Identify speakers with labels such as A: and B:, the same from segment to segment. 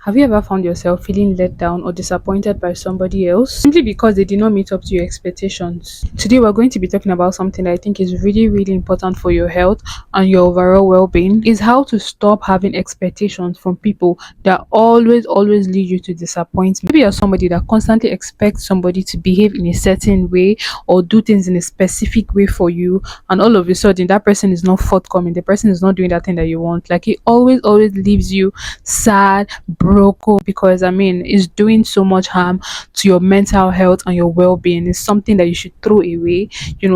A: Have you ever found yourself feeling let down or disappointed by somebody else simply because they did not meet up to your expectations? Today, we're going to be talking about something that I think is really, really important for your health and your overall well being is how to stop having expectations from people that always lead you to disappointment. Maybe you're somebody that constantly expects somebody to behave in a certain way or do things in a specific way for you, and all of a sudden, that person is not forthcoming, the person is not doing that thing that you want. Like, it always leaves you sad, broken, because it's doing so much harm to your mental health and your well-being. It's something that you should throw away.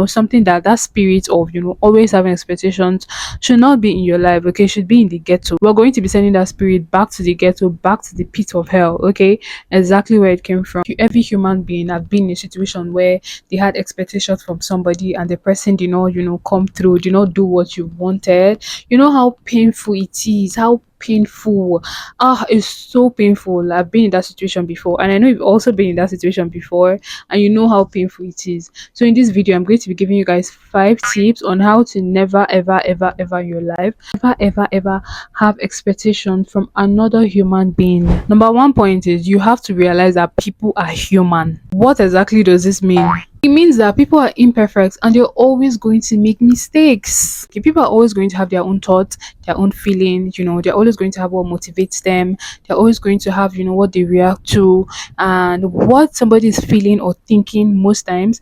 A: Something that spirit of always having expectations should not be in your life. Okay, it should be in the ghetto. We're going to be sending that spirit back to the ghetto, back to the pit of hell. Okay, exactly where it came from. Every human being have been in a situation where they had expectations from somebody and the person did not come through, did not do what you wanted. You know how painful it is, how painful. It's so painful. I've been in that situation before, and I know you've also been in that situation before, and you know how painful it is. So in this video, I'm going to be giving you guys 5 tips on how to never ever in your life ever have expectations from another human being. Number one point is you have to realize that people are human. What exactly does this mean? It means that people are imperfect and they're always going to make mistakes. Okay, people are always going to have their own thoughts, their own feelings, they're always going to have what motivates them, they're always going to have, what they react to, and what somebody is feeling or thinking most times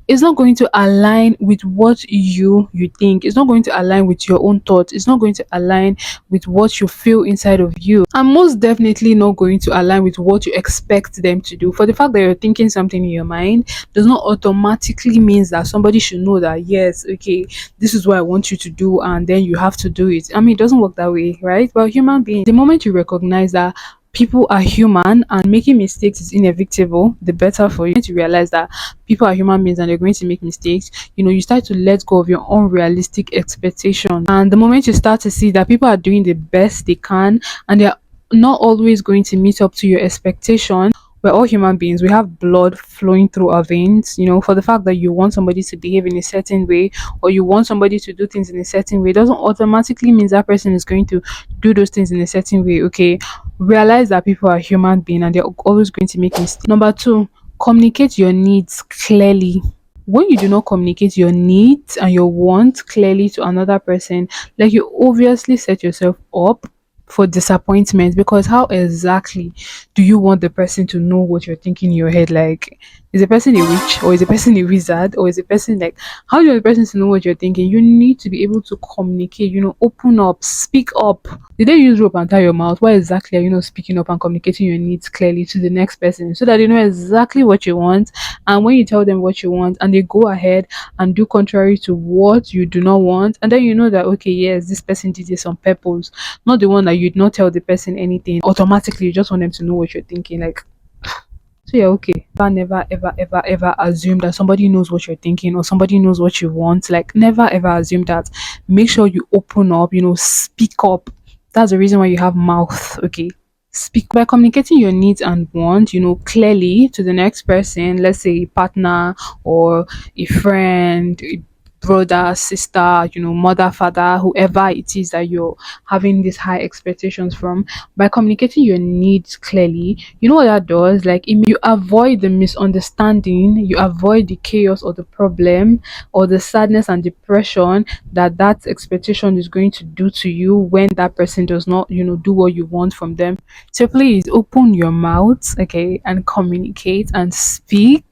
A: it's not going to align with what you think. It's not going to align with your own thoughts. It's not going to align with what you feel inside of you, and most definitely not going to align with what you expect them to do. For the fact that you're thinking something in your mind does not automatically means that somebody should know that, yes, okay, this is what I want you to do, and then you have to do it. It doesn't work that way, right? But human beings, the moment you recognize that people are human and making mistakes is inevitable, the better for you to realize that people are human beings and they're going to make mistakes. You start to let go of your unrealistic expectations, and the moment you start to see that people are doing the best they can and they're not always going to meet up to your expectation. We're all human beings. We have blood flowing through our veins. For the fact that you want somebody to behave in a certain way or you want somebody to do things in a certain way doesn't automatically mean that person is going to do those things in a certain way. Okay, realize that people are human beings and they're always going to make mistakes. Number two, communicate your needs clearly. When you do not communicate your needs and your wants clearly to another person, like, you obviously set yourself up for disappointment, because how exactly do you want the person to know what you're thinking in your head? Like, is the person a witch, or is the person a wizard, or is the person like, how do you want the person to know what you're thinking? You need to be able to communicate, open up, speak up. Did they use rope and tie your mouth? Why exactly are you not speaking up and communicating your needs clearly to the next person so that they know exactly what you want? And when you tell them what you want and they go ahead and do contrary to what you do not want, and then you know that, okay, yes, this person did this on purpose, not the one that you'd not tell the person anything. Automatically, you just want them to know what you're thinking. Like, so yeah, okay. But never ever assume that somebody knows what you're thinking or somebody knows what you want. Like, never ever assume that. Make sure you open up, speak up. That's the reason why you have mouth, okay? Speak by communicating your needs and wants, clearly to the next person, let's say a partner or a friend, a brother, sister, mother, father, whoever it is that you're having these high expectations from. By communicating your needs clearly, you know what that does? Like, you avoid the misunderstanding, you avoid the chaos or the problem or the sadness and depression that expectation is going to do to you when that person does not do what you want from them. So please open your mouth, okay, and communicate and speak.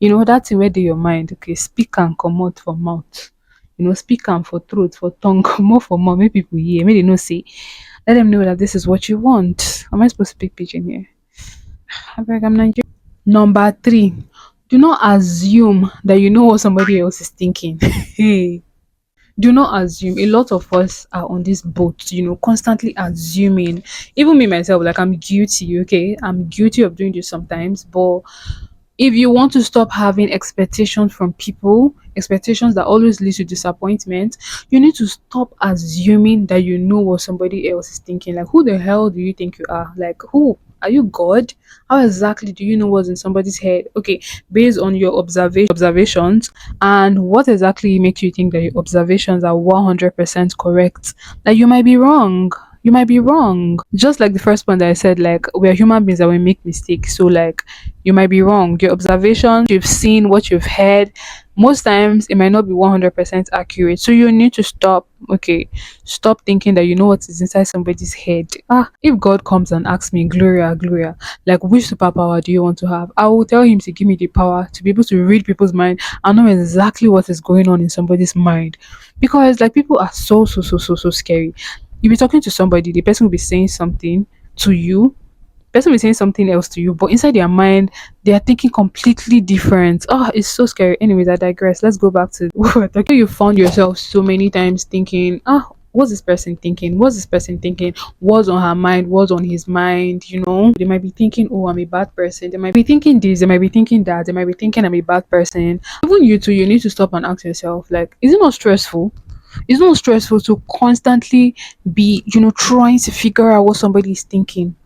A: That's where do your mind, okay? Speak and come out for mouth. Speak and for throat, for tongue, come out for mouth. Make people hear. Make they know say. Let them know that this is what you want. Am I supposed to speak pidgin here? I beg, I'm Nigerian. Number 3, do not assume that you know what somebody else is thinking. Hey. Do not assume. A lot of us are on this boat, constantly assuming. Even me myself, like, I'm guilty, okay? I'm guilty of doing this sometimes, but if you want to stop having expectations from people, expectations that always lead to disappointment, you need to stop assuming that you know what somebody else is thinking. Like, who the hell do you think you are? Like, who? Are you God? How exactly do you know what's in somebody's head? Okay, based on your observations, and what exactly makes you think that your observations are 100% correct? Like, you might be wrong. you might be wrong. Just like the first point that I said, like we're human beings and we make mistakes. So like you might be wrong. Your observations, you've seen, what you've heard, most times it might not be 100% accurate. So you need to stop. Okay, stop thinking that you know what is inside somebody's head. If God comes and asks me, Gloria, Gloria, like which superpower do you want to have, I will tell him to give me the power to be able to read people's mind and know exactly what is going on in somebody's mind. Because like people are so scary. You'll be talking to somebody, the person will be saying something to you, person will be saying something else to you, but inside their mind they are thinking completely different. It's so scary. Anyways, I digress. Let's go back to what we're talking. You found yourself so many times thinking, what's this person thinking? What's this person thinking? What's on her mind? What's on his mind? They might be thinking, oh, I'm a bad person. They might be thinking this, they might be thinking that, they might be thinking I'm a bad person. Even you too, you need to stop and ask yourself, like, is it not stressful? It's not stressful to constantly be, trying to figure out what somebody is thinking.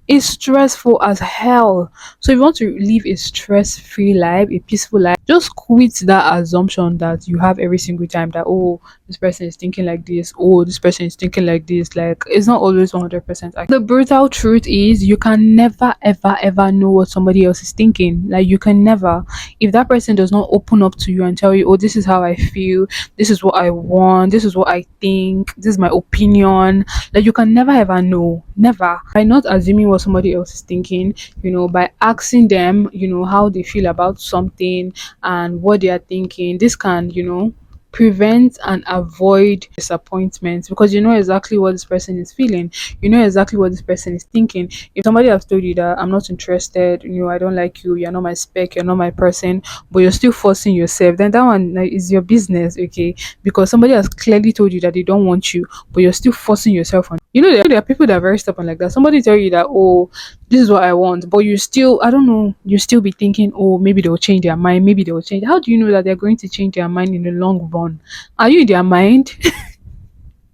A: It's stressful as hell. So if you want to live a stress-free life, a peaceful life, just quit that assumption that you have every single time that, oh, this person is thinking like this, oh, this person is thinking like this. Like it's not always 100% accurate. The brutal truth is you can never ever ever know what somebody else is thinking. Like you can never. If that person does not open up to you and tell you, oh, this is how I feel, this is what I want, this is what I think, this is my opinion, like you can never ever know. Never. By not assuming what somebody else is thinking, by asking them, how they feel about something and what they are thinking, this can, prevent and avoid disappointments, because you know exactly what this person is feeling, you know exactly what this person is thinking. If somebody has told you that I'm not interested, I don't like you, you're not my spec, you're not my person, but you're still forcing yourself, then that one like, is your business. Okay, because somebody has clearly told you that they don't want you, but you're still forcing yourself on. There are people that are very stubborn like that. Somebody tell you that, oh, this is what I want, but you still, I don't know, you still be thinking, oh, maybe they'll change their mind, maybe they'll change. How do you know that they're going to change their mind in the long run? Are you in their mind?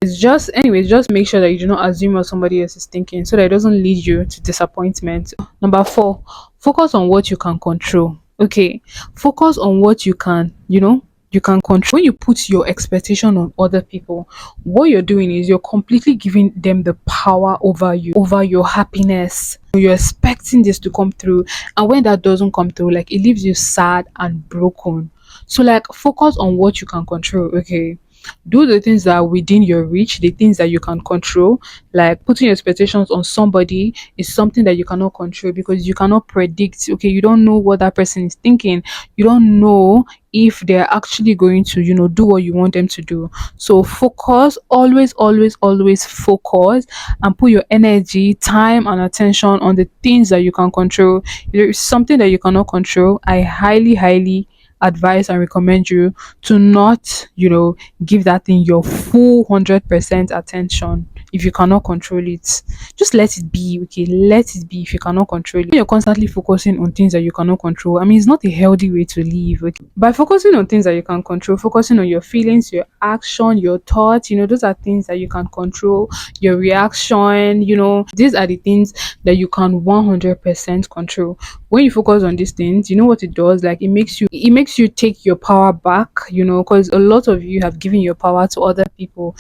A: It's just, anyways, just make sure that you do not assume what somebody else is thinking so that it doesn't lead you to disappointment. Number 4, focus on what you can control. Okay, focus on what you can control. When you put your expectation on other people, what you're doing is you're completely giving them the power over you, over your happiness. You're expecting this to come through, and when that doesn't come through, like it leaves you sad and broken. So like focus on what you can control. Okay, do the things that are within your reach, the things that you can control. Like putting your expectations on somebody is something that you cannot control, because you cannot predict. Okay, you don't know what that person is thinking, you don't know if they're actually going to do what you want them to do. So focus, always focus, and put your energy, time and attention on the things that you can control. If there is something that you cannot control, I highly advise and recommend you to not give that thing your full 100% attention. If you cannot control it, just let it be. Okay, let it be. If you cannot control it, when you're constantly focusing on things that you cannot control, I mean, it's not a healthy way to live. Okay? By focusing on things that you can control, focusing on your feelings, your action, your thoughts, those are things that you can control. Your reaction, these are the things that you can 100% control. When you focus on these things, you know what it does? Like it makes you take your power back, because a lot of you have given your power to other people.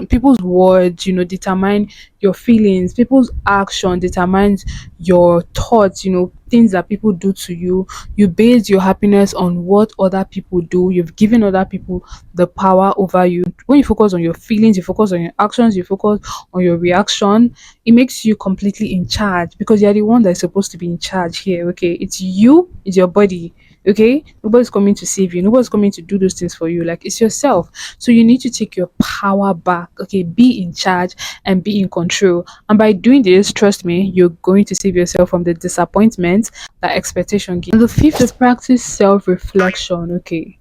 A: People's words, determine your feelings. People's action determines your thoughts, things that people do to you. You base your happiness on what other people do. You've given other people the power over you. When you focus on your feelings, you focus on your actions, you focus on your reaction, it makes you completely in charge, because you're the one that is supposed to be in charge here. Okay, it's you, it's your body. Okay, nobody's coming to save you, nobody's coming to do those things for you. Like it's yourself. So you need to take your power back. Okay, be in charge and be in control. And by doing this, trust me, you're going to save yourself from the disappointment that expectation gives. And the fifth is practice self-reflection. Okay,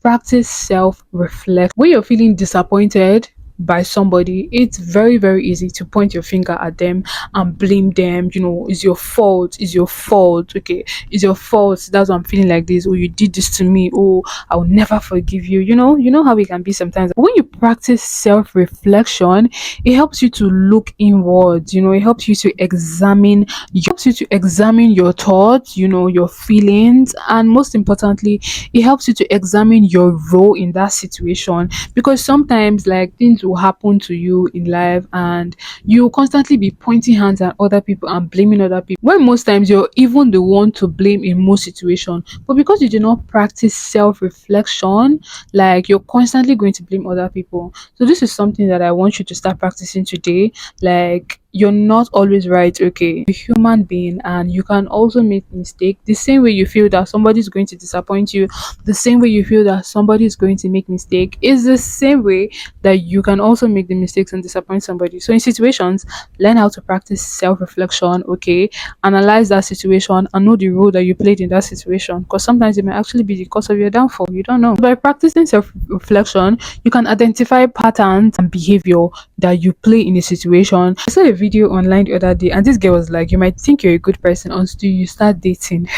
A: practice self-reflection. When you're feeling disappointed by somebody, it's very easy to point your finger at them and blame them. It's your fault, it's your fault. Okay, it's your fault, that's why I'm feeling like this. Oh, you did this to me, oh, I'll never forgive you. You know how we can be sometimes. When you practice self-reflection, it helps you to look inwards. It helps you to examine your thoughts, your feelings, and most importantly, it helps you to examine your role in that situation. Because sometimes like things to happen to you in life, and you constantly be pointing hands at other people and blaming other people, when most times you're even the one to blame in most situations. But because you do not practice self-reflection, like, you're constantly going to blame other people. So this is something that I want you to start practicing today. Like, you're not always right, okay? You're a human being and you can also make mistake. The same way you feel that somebody's going to disappoint you, the same way you feel that somebody is going to make mistake, is the same way that you can also make the mistakes and disappoint somebody. So in situations, learn how to practice self-reflection, okay? Analyze that situation and know the role that you played in that situation, because sometimes it may actually be the cause of your downfall. You don't know. By practicing self-reflection, you can identify patterns and behavior that you play in a situation. I saw a video online the other day and this girl was like, you might think you're a good person until you start dating.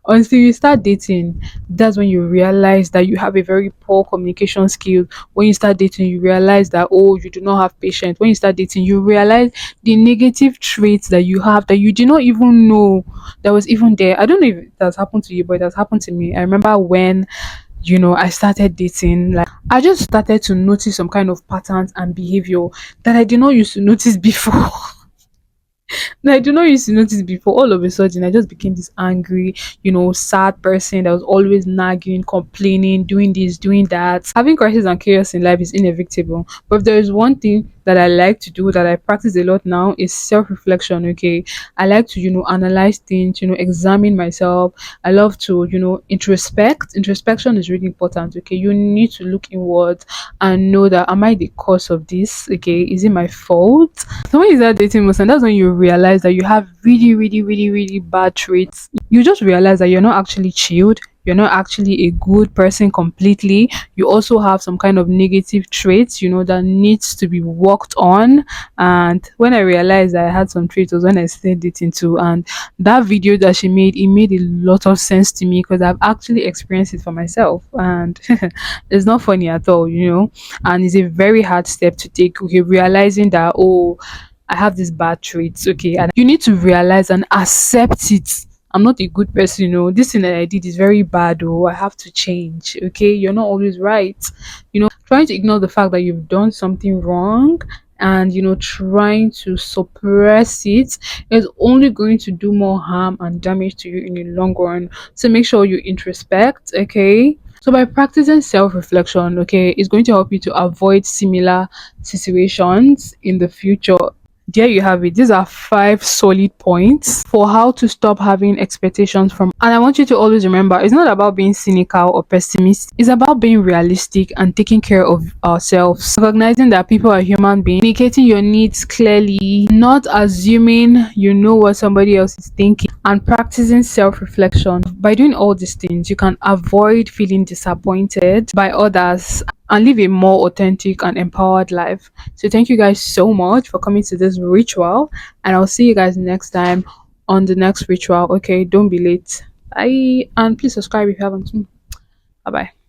A: Until you start dating, that's when you realize that you have a very poor communication skill. When you start dating, you realize that, oh, you do not have patience. When you start dating, you realize the negative traits that you have that you did not even know that was even there. I don't know if it has happened to you, but it has happened to me. I remember when, I started dating, like, I just started to notice some kind of patterns and behavior that I did not used to notice before. No, I do not used to notice before. All of a sudden, I just became this angry, sad person that was always nagging, complaining, doing this, doing that. Having crisis and chaos in life is inevitable. But if there is one thing that I like to do, that I practice a lot now, is self-reflection. Okay, I like to, analyze things, examine myself. I love to, introspect. Introspection is really important. Okay, you need to look inward and know that, am I the cause of this? Okay, is it my fault? So when you start dating most, and that's when you realize that you have really, really, really, really bad traits. You just realize that you're not actually chilled. You're not actually a good person completely. You also have some kind of negative traits, that needs to be worked on. And when I realized that I had some traits was when I started dating too. And that video that she made, it made a lot of sense to me because I've actually experienced it for myself. And it's not funny at all. And it's a very hard step to take. Okay, realizing that, oh, I have these bad traits, okay, and you need to realize and accept it. I'm not a good person, this thing that I did is very bad, oh, I have to change, okay? You're not always right. Trying to ignore the fact that you've done something wrong and, trying to suppress it is only going to do more harm and damage to you in the long run. So make sure you introspect, okay? So by practicing self-reflection, okay, it's going to help you to avoid similar situations in the future. There you have it. These are 5 solid points for how to stop having expectations from. And I want you to always remember, it's not about being cynical or pessimist. It's about being realistic and taking care of ourselves. Recognizing that people are human beings, communicating your needs clearly, not assuming you know what somebody else is thinking, and practicing self-reflection. By doing all these things, you can avoid feeling disappointed by others and live a more authentic and empowered life. So thank you guys so much for coming to this ritual, and I'll see you guys next time on the next ritual. Okay, don't be late. Bye, and please subscribe if you haven't. Bye bye.